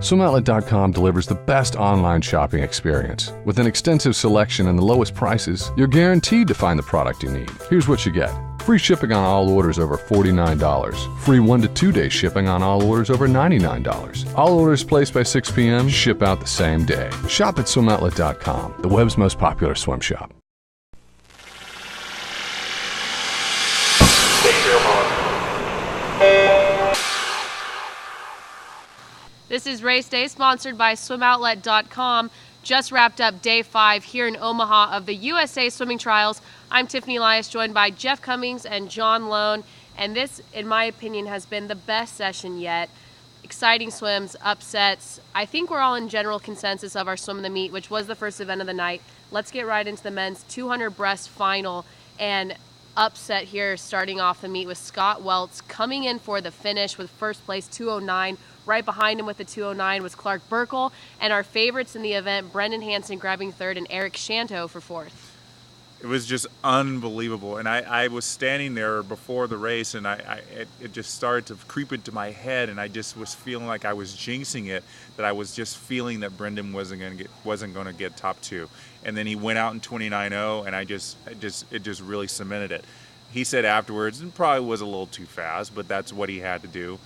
SwimOutlet.com delivers the best online shopping experience. With an extensive selection and the lowest prices, you're guaranteed to find the product you need. Here's what you get. Free shipping on all orders over $49. Free 1 to 2 day shipping on all orders over $99. All orders placed by 6 p.m. ship out the same day. Shop at SwimOutlet.com, the web's most popular swim shop. This is Raceday, sponsored by SwimOutlet.com. Just wrapped up day 5 here in Omaha of the USA Swimming Trials. I'm Tiffany Elias, joined by Jeff Cummings and John Lone. And this, in my opinion, has been the best session yet. Exciting swims, upsets. I think we're all in general consensus of our swim of the meet, which was the first event of the night. Let's get right into the men's 200 breast final. And upset here starting off the meet with Scott Welts coming in for the finish with first place 209. Right behind him with the 209 was Clark Burkle, and our favorites in the event, Brendan Hansen grabbing third and Eric Shanto for fourth. It was just unbelievable, and I was standing there before the race, and it just started to creep into my head, and I just was feeling like I was jinxing it, that I was just feeling that Brendan wasn't going to get top 2, and then he went out in 29.0, and it just really cemented it. He said afterwards, it probably was a little too fast, but that's what he had to do.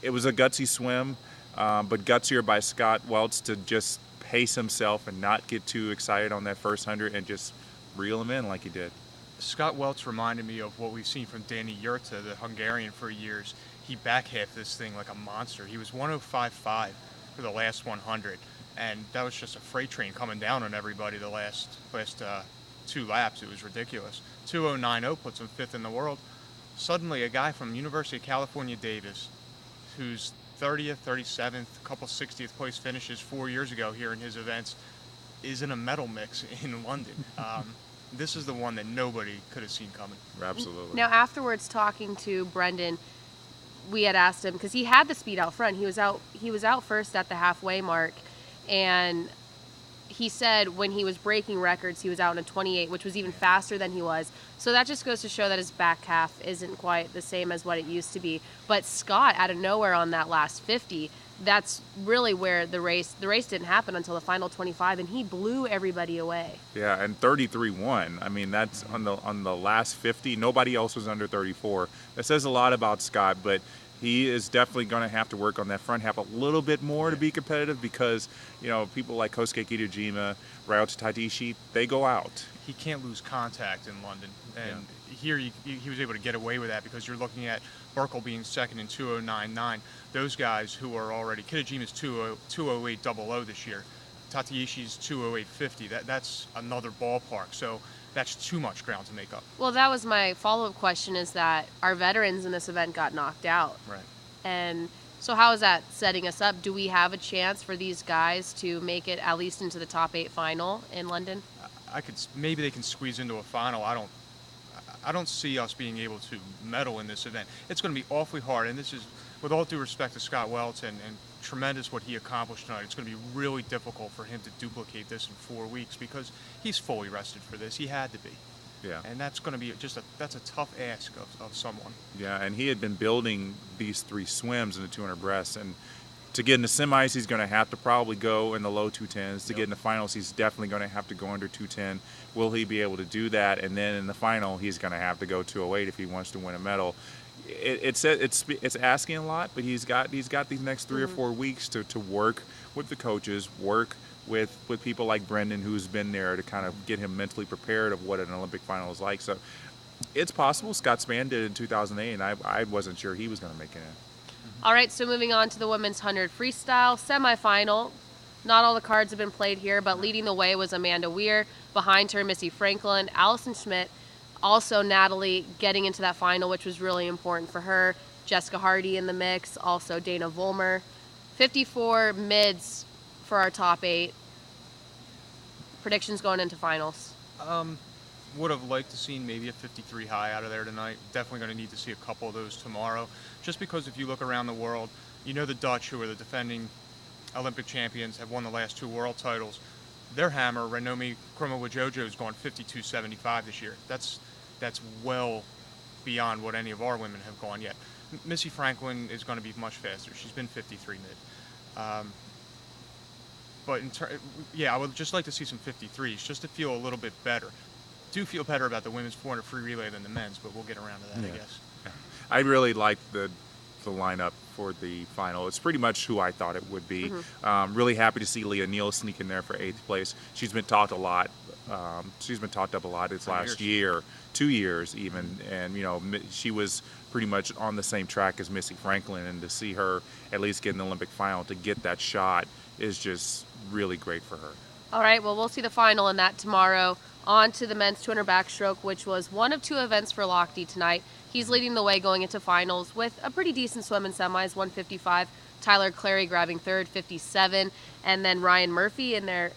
It was a gutsy swim, but gutsier by Scott Welts to just pace himself and not get too excited on that first 100 and just reel him in like he did. Scott Welts reminded me of what we've seen from Danny Yurta, the Hungarian, for years. He back half this thing like a monster. He was 105.5 for the last 100, and that was just a freight train coming down on everybody the last 2 laps. It was ridiculous. 209.0 puts him 5th in the world. Suddenly, a guy from University of California, Davis, who's 30th, 37th, a couple 60th place finishes 4 years ago here in his events, is in a medal mix in London. This is the one that nobody could have seen coming. Absolutely. Now, afterwards, talking to Brendan, we had asked him, because he had the speed out front. He was out first at the halfway mark, and he said when he was breaking records, he was out in a 28, which was even faster than he was. So that just goes to show that his back half isn't quite the same as what it used to be. But Scott, out of nowhere on that last 50, that's really where the race didn't happen until the final 25, and he blew everybody away. Yeah, and 33.1. I mean, that's on the last 50. Nobody else was under 34. That says a lot about Scott, but he is definitely going to have to work on that front half a little bit more to be competitive, because, you know, people like Kosuke Kitajima, Ryota Taishi, they go out. He can't lose contact in London, and here he was able to get away with that, because you're looking at Burkle being second in 209.9. Those guys who are already, Kitajima's 208.00 this year, Tataishi's 208.50. That's another ballpark. So that's too much ground to make up. Well, that was my follow-up question, is that our veterans in this event got knocked out. Right. And so how is that setting us up? Do we have a chance for these guys to make it at least into the top 8 final in London? Maybe they can squeeze into a final. I don't see us being able to medal in this event. It's going to be awfully hard, and this is, with all due respect to Scott Welts and tremendous what he accomplished tonight, it's going to be really difficult for him to duplicate this in 4 weeks, because he's fully rested for this. He had to be. Yeah. And that's going to be that's a tough ask of someone. Yeah, and he had been building these 3 swims in the 200 breasts, and to get in the semis, he's going to have to probably go in the low 210s. To get in the finals, he's definitely going to have to go under 210. Will he be able to do that? And then in the final, he's going to have to go 208 if he wants to win a medal. It's asking a lot, but he's got these next 3 or 4 weeks to work with the coaches, work with people like Brendan, who's been there to kind of get him mentally prepared of what an Olympic final is like. So it's possible. Scott Spann did it in 2008, and I wasn't sure he was going to make it in. All right, so moving on to the women's 100 freestyle semifinal. Not all the cards have been played here, but leading the way was Amanda Weir. Behind her, Missy Franklin, Allison Schmidt, also Natalie getting into that final, which was really important for her. Jessica Hardy in the mix, also Dana Vollmer. 54 mids for our top 8. Predictions going into finals. Would have liked to see maybe a 53 high out of there tonight. Definitely going to need to see a couple of those tomorrow. Just because if you look around the world, you know the Dutch, who are the defending Olympic champions, have won the last 2 world titles. Their hammer, Renomi Kromowidjojo, has gone 52.75 this year. That's well beyond what any of our women have gone yet. Missy Franklin is going to be much faster. She's been 53 mid. But yeah, I would just like to see some 53s just to feel a little bit better. Do feel better about the women's 400 free relay than the men's, but we'll get around to that, I guess. I really like the lineup for the final. It's pretty much who I thought it would be. Really happy to see Leah Neal sneak in there for 8th place. She's been talked a lot. She's been talked up a lot this last year, 2 years even, and she was pretty much on the same track as Missy Franklin, and to see her at least get in the Olympic final to get that shot is just really great for her. All right, well, we'll see the final in that tomorrow. On to the men's 200 backstroke, which was one of 2 events for Lochte tonight. He's leading the way going into finals with a pretty decent swim in semis, 155. Tyler Clary grabbing 3rd, 57. And then Ryan Murphy in there,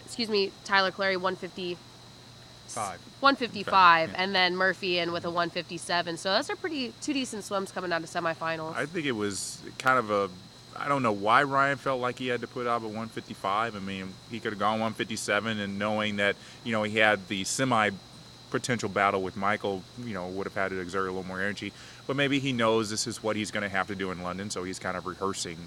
Tyler Clary, 155, and then Murphy in with a 157. So those are 2 decent swims coming out of semifinals. I think it was kind of I don't know why Ryan felt like he had to put out a 155. I mean, he could have gone 157, and knowing that, he had the semi-potential battle with Michael, would have had to exert a little more energy. But maybe he knows this is what he's going to have to do in London, so he's kind of rehearsing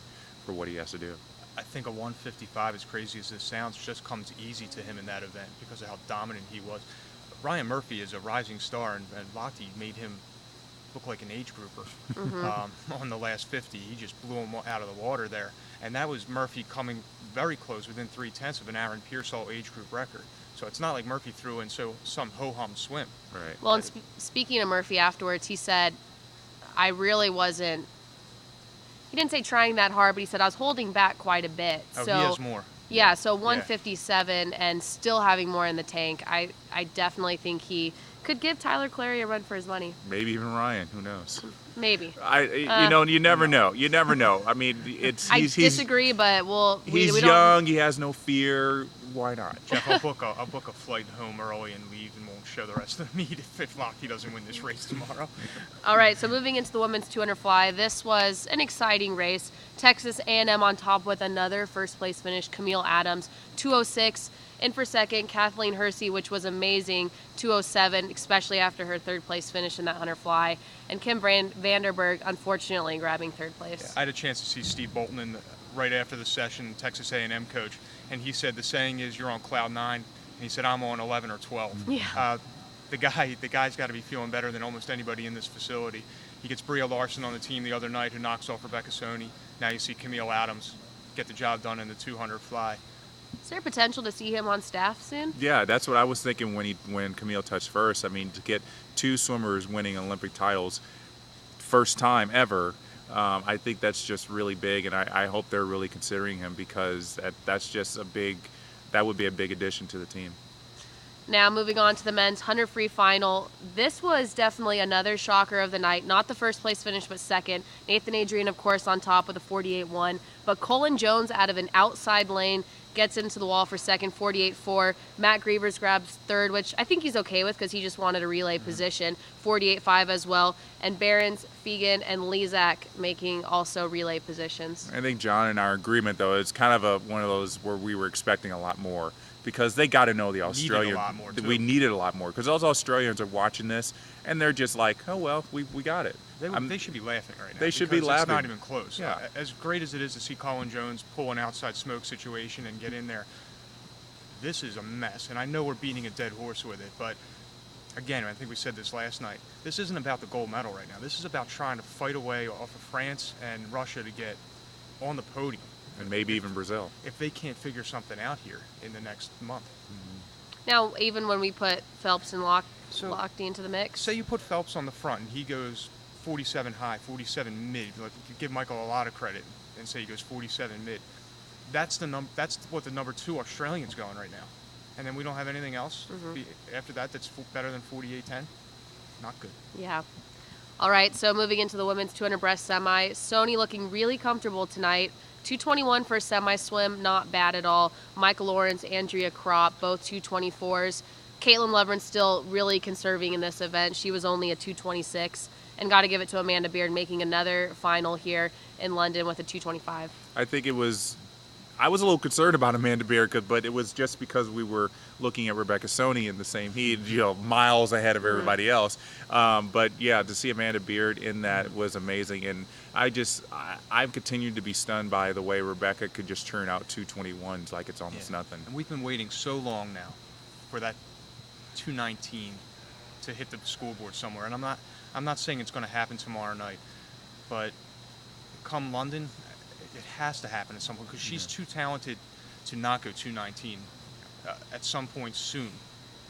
for what he has to do. I think a 155, as crazy as this sounds, just comes easy to him in that event because of how dominant he was. Ryan Murphy is a rising star, and Lochte made him look like an age grouper on the last 50. He just blew him out of the water there. And that was Murphy coming very close, within 3/10 of an Aaron Pearsall age group record. So it's not like Murphy threw in some ho-hum swim. Right. Well, and speaking of Murphy afterwards, he said, I really wasn't, he didn't say trying that hard, but he said I was holding back quite a bit. Oh, so, he has more. Yeah, so 157 and still having more in the tank. I definitely think he could give Tyler Clary a run for his money. Maybe even Ryan. Who knows? Maybe. You never know. You never know. I mean, I disagree, but he's young. He has no fear. Why not? Jeff, I'll book a flight home early and leave, and won't show the rest of the meet if Lochte doesn't win this race tomorrow. All right, so moving into the women's 200 fly, this was an exciting race. Texas A&M on top with another first-place finish. Camille Adams, 206. In for second, Kathleen Hersey, which was amazing, 207, especially after her third-place finish in that 100 fly. And Kim Vanderberg, unfortunately, grabbing 3rd place. Yeah, I had a chance to see Steve Bolton right after the session, Texas A&M coach, and he said the saying is you're on cloud 9, and he said I'm on 11 or 12. Yeah. The guy's got to be feeling better than almost anybody in this facility. He gets Bria Larson on the team the other night, who knocks off Rebecca Soni. Now you see Camille Adams get the job done in the 200 fly. Is there potential to see him on staff soon? Yeah, that's what I was thinking when Camille touched first. I mean, to get 2 swimmers winning Olympic titles, first time ever, I think that's just really big, and I hope they're really considering him, because that's just that would be a big addition to the team. Now moving on to the men's 100 free final. This was definitely another shocker of the night. Not the first place finish, but second. Nathan Adrian, of course, on top with a 48.1. But Colin Jones out of an outside lane gets into the wall for second, 48.4. Matt Grievers grabs 3rd, which I think he's okay with because he just wanted a relay position, 48.5 as well. And Behrens, Fegan, and Lezak making also relay positions. I think John and our agreement, though, it's kind of one of those where we were expecting a lot more, because they got to know the Australians. We needed a lot more, because those Australians are watching this, and they're just like, oh, well, we got it. They should be laughing right now. They should be laughing. It's not even close. Yeah. As great as it is to see Colin Jones pull an outside smoke situation and get in there, this is a mess. And I know we're beating a dead horse with it, but again, I think we said this last night, this isn't about the gold medal right now. This is about trying to fight away off of France and Russia to get on the podium. And maybe even Brazil. If they can't figure something out here in the next month. Now, even when we put Phelps and Lochte into the mix? Say you put Phelps on the front and he goes 47 high, 47 mid. Like, you could give Michael a lot of credit and say he goes 47 mid. That's what the number 2 Australian's going right now. And then we don't have anything else after that that's better than 48.10. Not good. Yeah. All right, so moving into the women's 200 breast semi, Soni looking really comfortable tonight. 221 for a semi-swim, not bad at all. Michael Lawrence, Andrea Kropp, both 224s. Caitlin Lovren still really conserving in this event. She was only a 226. And got to give it to Amanda Beard, making another final here in London with a 225. I think it was I was a little concerned about Amanda Beard, but it was just because we were looking at Rebecca Stoney in the same heat, miles ahead of everybody else. But yeah, to see Amanda Beard in that was amazing, and I've continued to be stunned by the way Rebecca could just turn out 221s like it's almost nothing. And we've been waiting so long now for that 219 to hit the scoreboard somewhere, and I'm not saying it's going to happen tomorrow night, but come London, it has to happen at some point, because she's too talented to not go 219 at some point soon.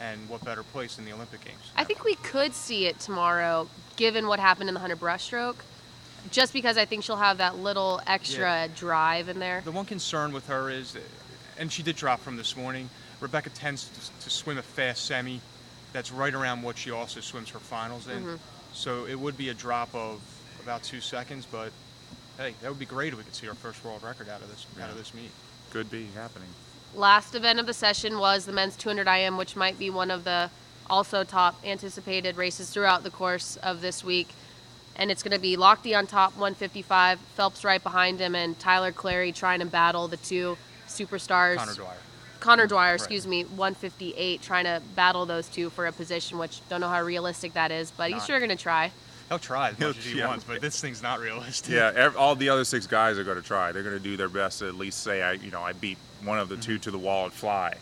And what better place than the Olympic Games? I think we could see it tomorrow, given what happened in the 100 breaststroke, just because I think she'll have that little extra drive in there. The one concern with her is, and she did drop from this morning, Rebecca tends to swim a fast semi that's right around what she also swims her finals in. So it would be a drop of about 2 seconds, but hey, that would be great if we could see our first world record out of this meet. Could be happening. Last event of the session was the men's 200 IM, which might be one of the also top anticipated races throughout the course of this week. And it's going to be Lochte on top, 155, Phelps right behind him, and Tyler Clary trying to battle the two superstars. Connor Dwyer, excuse me, 158, trying to battle those two for a position, which don't know how realistic that is, but he's sure going to try. He'll try as much as he wants, but this thing's not realistic. Yeah, all the other 6 guys are going to try. They're going to do their best to at least say, I beat one of the two to the wall and fly.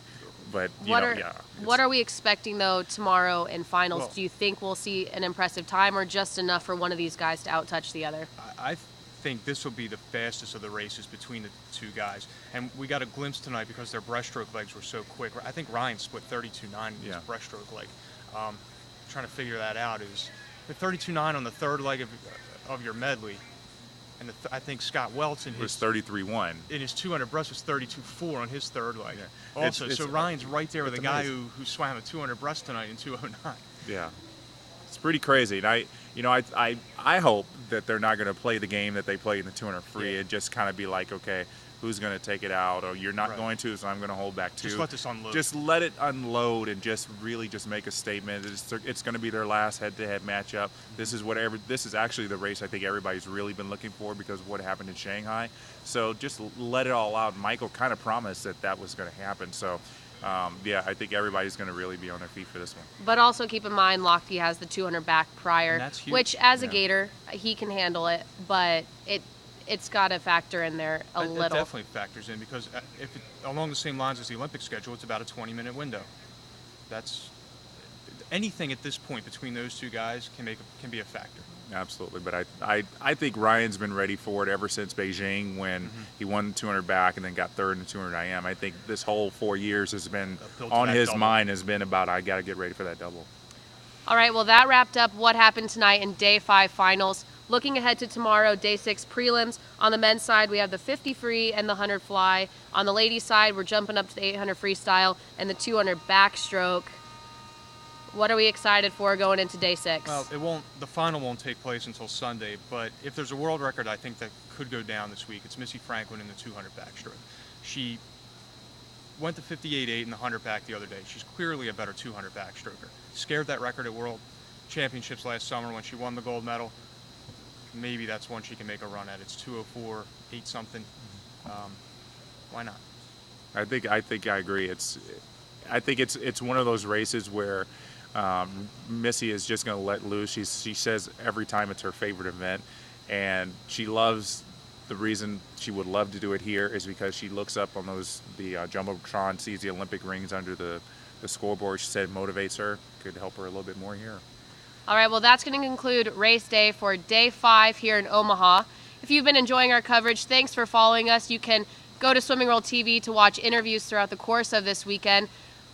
But what are we expecting though tomorrow in finals? Do you think we'll see an impressive time, or just enough for one of these guys to outtouch the other? I think this will be the fastest of the races between the two guys, and we got a glimpse tonight because their breaststroke legs were so quick. I think Ryan split 32.9 in his breaststroke leg. Trying to figure that out is the 32.9 on the third leg of your medley, and I think Scott Welts in his 33.1 in his 200 breast was 32.4 on his third leg. Yeah. Also, so Ryan's right there with the guy who swam a 200 breast tonight in 2:09. Yeah, it's pretty crazy. And I hope that they're not going to play the game that they played in the 200 free and just kind of be like, okay, who's going to take it out? Or you're not going to, so I'm going to hold back too. Just let this unload. Just let it unload and just really just make a statement. It's going to be their last head-to-head matchup. This is actually the race I think everybody's really been looking for because of what happened in Shanghai. So just let it all out. Michael kind of promised that was going to happen. So I think everybody's going to really be on their feet for this one. But also keep in mind, Lochte has the 200 back prior, which as a Gator, he can handle it, but it's got to factor in there a little. It definitely factors in because along the same lines as the Olympic schedule, it's about a 20-minute window. That's anything at this point between those two guys can be a factor. Absolutely, but I think Ryan's been ready for it ever since Beijing when he won the 200 back and then got third in the 200 IM. I think this whole 4 years has been on his mind has been about I got to get ready for that double. All right, well that wrapped up what happened tonight in Day 5 finals. Looking ahead to tomorrow, Day 6 prelims. On the men's side, we have the 50 free and the 100 fly. On the ladies' side, we're jumping up to the 800 freestyle and the 200 backstroke. What are we excited for going into Day 6? Well, the final won't take place until Sunday, but if there's a world record I think that could go down this week, it's Missy Franklin in the 200 backstroke. She went to 58.8 in the 100 back the other day. She's clearly a better 200 backstroker. Scared that record at World Championships last summer when she won the gold medal. Maybe that's one she can make a run at. It's 204, 8 something. Why not? I think I agree. I think it's one of those races where Missy is just going to let loose. She says every time it's her favorite event, and she loves. The reason she would love to do it here is because she looks up on the Jumbotron, sees the Olympic rings under the scoreboard. She said it motivates her, could help her a little bit more here. All right, well, that's going to conclude race day for Day 5 here in Omaha. If you've been enjoying our coverage, thanks for following us. You can go to Swimming World TV to watch interviews throughout the course of this weekend.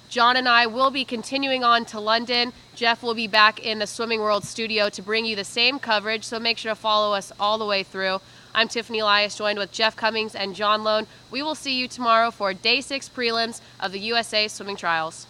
John and I will be continuing on to London. Jeff will be back in the Swimming World studio to bring you the same coverage, so make sure to follow us all the way through. I'm Tiffany Elias, joined with Jeff Cummings and John Lone. We will see you tomorrow for Day 6 prelims of the USA Swimming Trials.